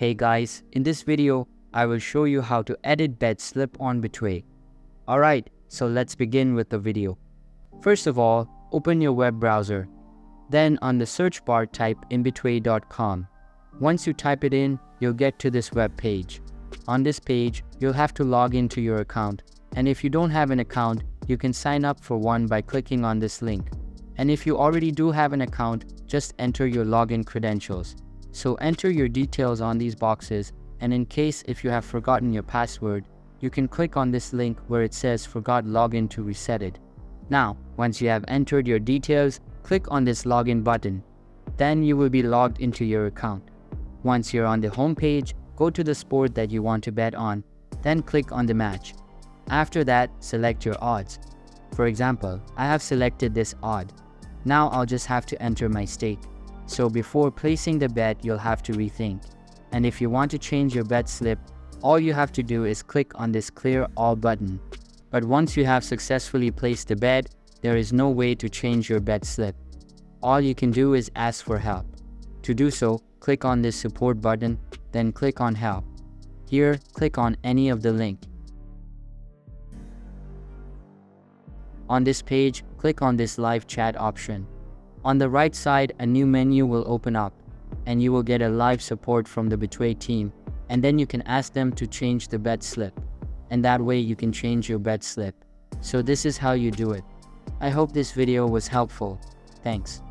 Hey guys, in this video, I will show you how to edit Betslip on Betway. Alright, so let's begin with the video. First of all, open your web browser. Then on the search bar type in betway.com. Once you type it in, you'll get to this web page. On this page, you'll have to log into your account. And if you don't have an account, you can sign up for one by clicking on this link. And if you already do have an account, just enter your login credentials. So enter your details on these boxes, and in case if you have forgotten your password, you can click on this link where it says forgot login to reset it. Now, once you have entered your details, click on this login button. Then you will be logged into your account. Once you're on the home page, go to the sport that you want to bet on, then click on the match. After that, select your odds. For example, I have selected this odd. Now I'll just have to enter my stake. So before placing the bet, you'll have to rethink. And if you want to change your bet slip, all you have to do is click on this clear all button. But once you have successfully placed the bet, there is no way to change your bet slip. All you can do is ask for help. To do so, click on this support button, then click on help. Here, click on any of the link. On this page, click on this live chat option. On the right side, a new menu will open up, and you will get a live support from the Betway team, and then you can ask them to change the bet slip. And that way you can change your bet slip. So this is how you do it. I hope this video was helpful. Thanks.